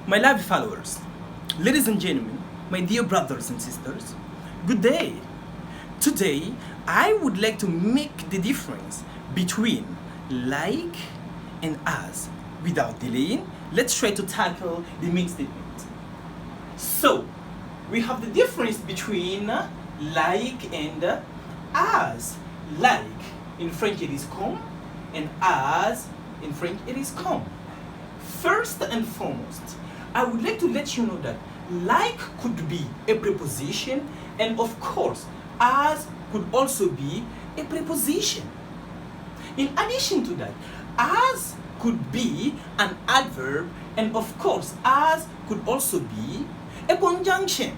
My lovely followers, ladies and gentlemen, my dear brothers and sisters, good day. Today, I would like to make the difference between like and as. Without delaying, let's try to tackle the main statement. So, we have the difference between like and as. Like in French it is comme, and as in French it is comme. First and foremost, I would like to let you know that like could be a preposition, and of course, as could also be a preposition. In addition to that, as could be an adverb, and of course, as could also be a conjunction.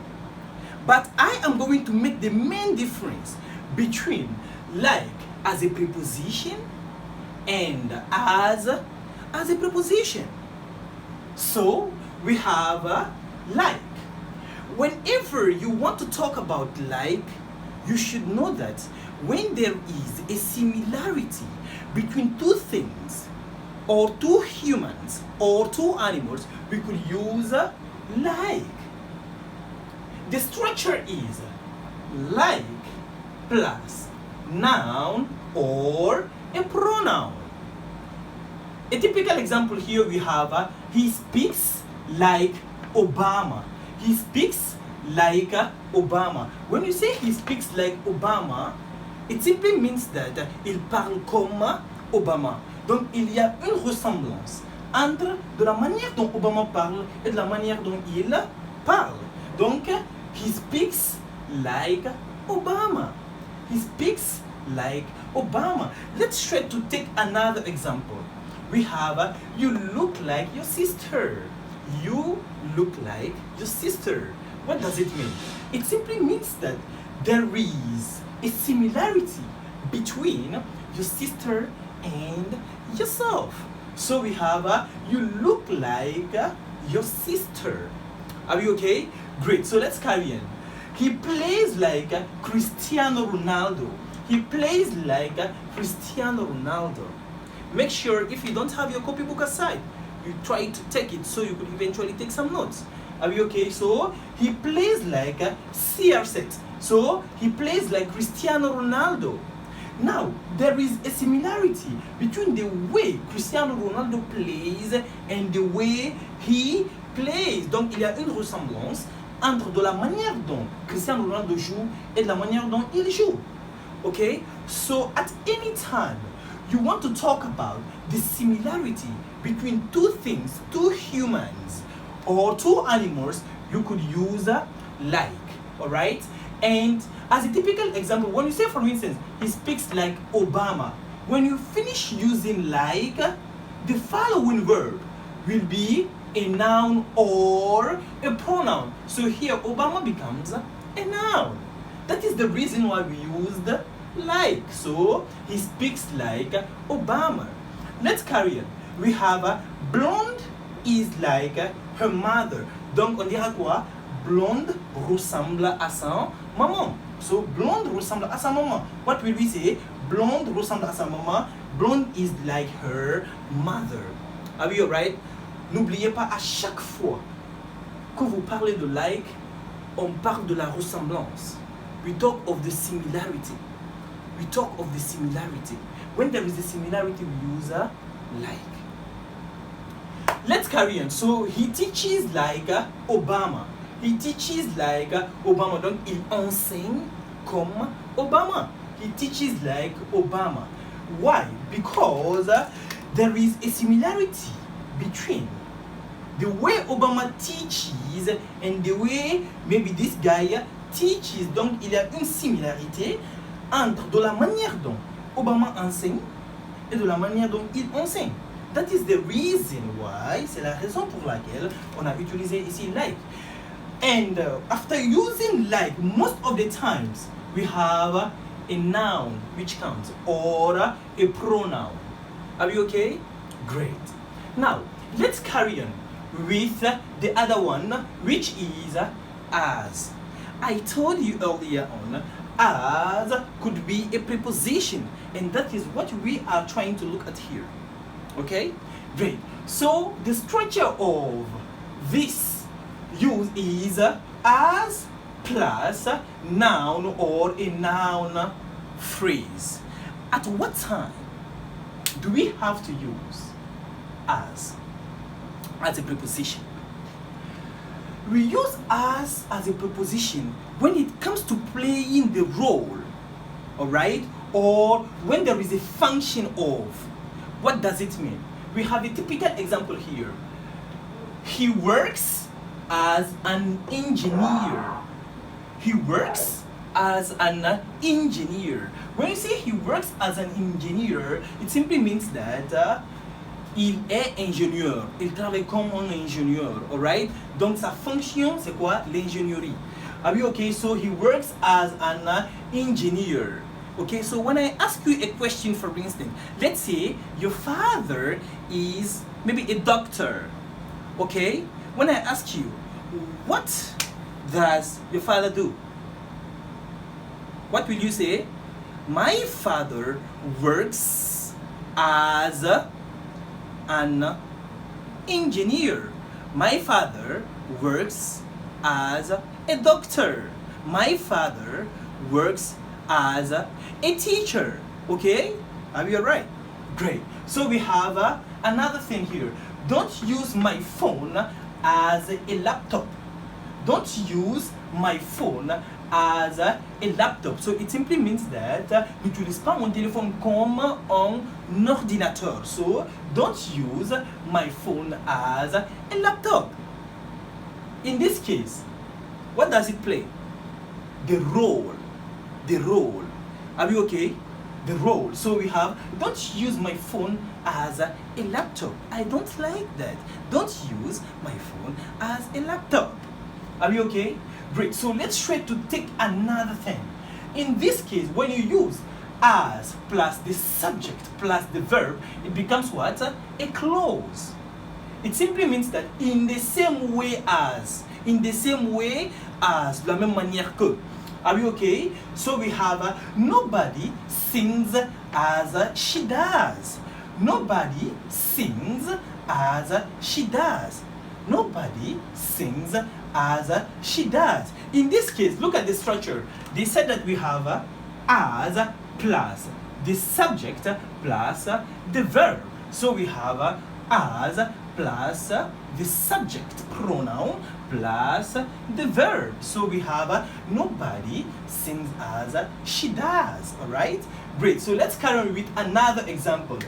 But I am going to make the main difference between like as a preposition and as a preposition. So we have like. Whenever you want to talk about like, you should know that when there is a similarity between two things, or two humans, or two animals, we could use like. The structure is like plus noun or a pronoun. A typical example here we have he speaks like Obama. He speaks like Obama. When you say he speaks like Obama, it simply means that il parle comme Obama. Donc il y a une ressemblance entre de la manière dont Obama parle et de la manière dont il parle. Donc he speaks like Obama. He speaks like Obama. Let's try to take another example. We have you look like your sister. You look like your sister. What does it mean? It simply means that there is a similarity between your sister and yourself. So we have you look like your sister. Are we okay? Great. So let's carry on. He plays like Cristiano Ronaldo. He plays like Cristiano Ronaldo. Make sure if you don't have your copybook aside, you try to take it so you could eventually take some notes. Are we okay? So he plays like CR7. So he plays like Cristiano Ronaldo. Now, there is a similarity between the way Cristiano Ronaldo plays and the way he plays. Donc, il y a une ressemblance entre de la manière dont Cristiano Ronaldo joue et de la manière dont il joue. Okay? So, at any time, you want to talk about the similarity between two things, two humans, or two animals, you could use like, alright? And as a typical example, when you say, for instance, he speaks like Obama, when you finish using like, the following verb will be a noun or a pronoun. So here, Obama becomes a noun. That is the reason why we used like. So he speaks like Obama. Let's carry on. We have blonde is like her mother. Donc on dira quoi? Blonde ressemble à sa maman. So blonde ressemble à sa maman. What will we say? Blonde ressemble à sa maman. Blonde is like her mother. Are we alright? N'oubliez pas, à chaque fois que vous parlez de like, on parle de la ressemblance. We talk of the similarity. We talk of the similarity. When there is a similarity, we use a like. Let's carry on. So he teaches like Obama. He teaches like Obama. Donc il enseigne comme Obama. He teaches like Obama. Why? Because there is a similarity between the way Obama teaches and the way maybe this guy teaches. Donc il y a une similarité entre de la manière dont Obama enseigne et de la manière dont il enseigne. That is the reason why, c'est la raison pour laquelle on a utilisé ici like. And after using like, most of the times we have a noun which comes or a pronoun. Are we okay? Great. Now, let's carry on with the other one, which is as. I told you earlier on, as could be a preposition, and that is what we are trying to look at here. Okay? Great. So the structure of this use is as plus noun or a noun phrase. At what time do we have to use as a preposition? We use as a preposition when it comes to playing the role, alright? Or when there is a function of. What does it mean? We have a typical example here. He works as an engineer. He works as an engineer. When you say he works as an engineer, it simply means that il est ingénieur. Il travaille comme un ingénieur, alright? Donc sa fonction, c'est quoi? L'ingénierie. Are we okay? So he works as an engineer. Okay, so when I ask you a question, for instance, let's say your father is maybe a doctor. Okay? When I ask you, what does your father do? What will you say? My father works as an engineer. My father works as a doctor. My father works as a teacher. Okay? Are we alright? Great. So we have another thing here. Don't use my phone as a laptop. Don't use my phone as a laptop. So it simply means that n'utilise pas mon téléphone comme un ordinateur. So don't use my phone as a laptop. In this case, what does it play? The role. The role. Are we okay? The role. So we have, don't use my phone as a laptop. I don't like that. Don't use my phone as a laptop. Are we okay? Great. So let's try to take another thing. In this case, when you use as plus the subject plus the verb, it becomes what? A clause. It simply means that in the same way as, de la même manière que. Are we okay? So we have nobody sings as she does. Nobody sings as she does. Nobody sings as she does. In this case, look at the structure. They said that we have as plus the subject plus the verb. So we have as plus the subject pronoun plus the verb. So we have nobody sings as she does. Alright? Great. So let's carry on with another example.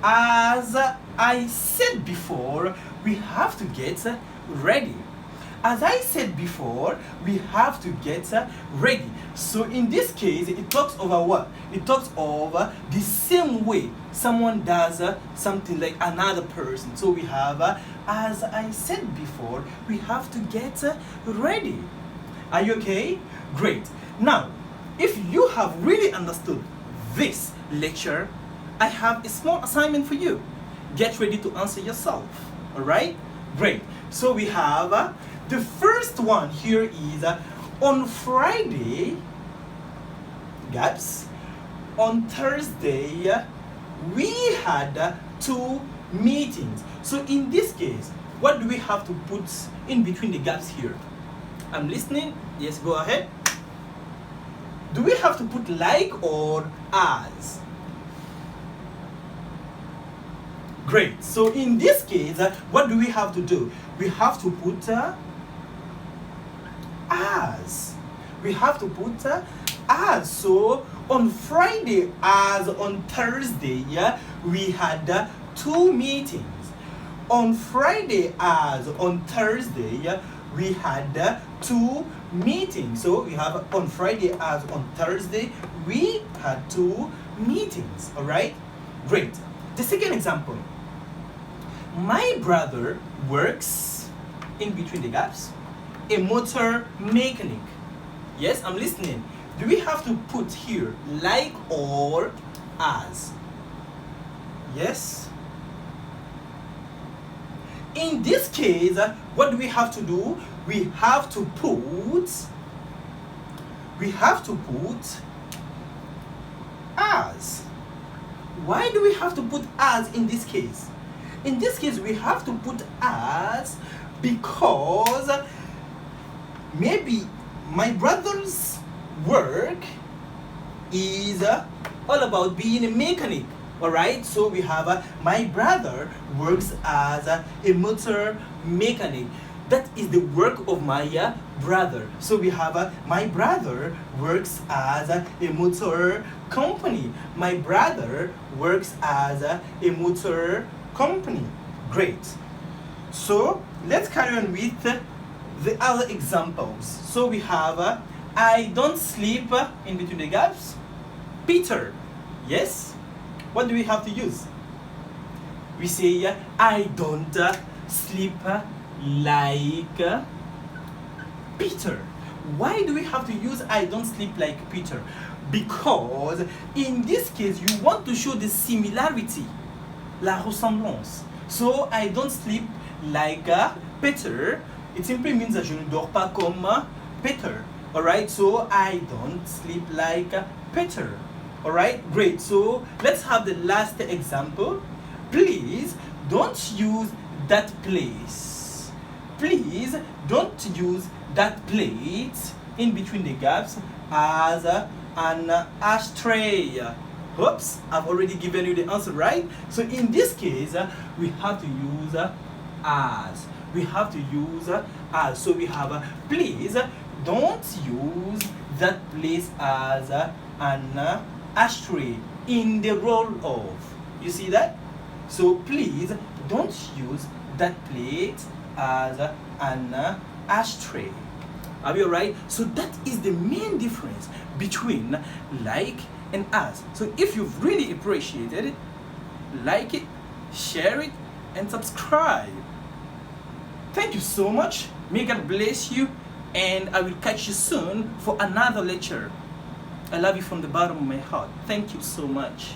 As I said before, we have to get ready. As I said before, we have to get ready. So in this case, it talks over what? It talks over the same way someone does something like another person. So we have, as I said before, we have to get ready. Are you okay? Great. Now, if you have really understood this lecture, I have a small assignment for you. Get ready to answer yourself. Alright? Great. So we have the first one here is on Friday, gaps. On Thursday, we had 2 meetings. So in this case, what do we have to put in between the gaps here? I'm listening. Yes, go ahead. Do we have to put like or as? Great. So in this case, what do we have to do? We have to put as. We have to put as. So on Friday as on Thursday, we had 2 meetings. On Friday as on Thursday, we had 2 meetings. So we have on Friday as on Thursday, we had 2 meetings. Alright? Great. The second example. My brother works, in between the gaps, a motor mechanic. Yes, I'm listening. Do we have to put here like or as? Yes? In this case, what do we have to do? We have to put as. Why do we have to put as in this case? In this case, we have to put as Because maybe my brother's work is all about being a mechanic. Alright, so we have my brother works as a motor mechanic. That is the work of my brother. So we have my brother works as a motor company. My brother works as a motor company. Great. So let's carry on with the other examples. So we have I don't sleep in between the gaps. Peter. Yes? What do we have to use? We say I don't sleep like Peter. Why do we have to use I don't sleep like Peter? Because in this case you want to show the similarity, la ressemblance. So I don't sleep like Peter. It simply means that je ne dors pas comme Peter. Alright, so I don't sleep like Peter. Alright, great. So let's have the last example. Please don't use that place. Please don't use that plate in between the gaps as an ashtray. Oops, I've already given you the answer, right? So in this case, we have to use as. We have to use as. So we have please don't use that place as an ashtray in the role of. You see that? So please don't use that plate as an ashtray. Are we alright? So that is the main difference between like and as. So if you've really appreciated it, like it, share it, and subscribe. Thank you so much. May God bless you, and I will catch you soon for another lecture. I love you from the bottom of my heart. Thank you so much.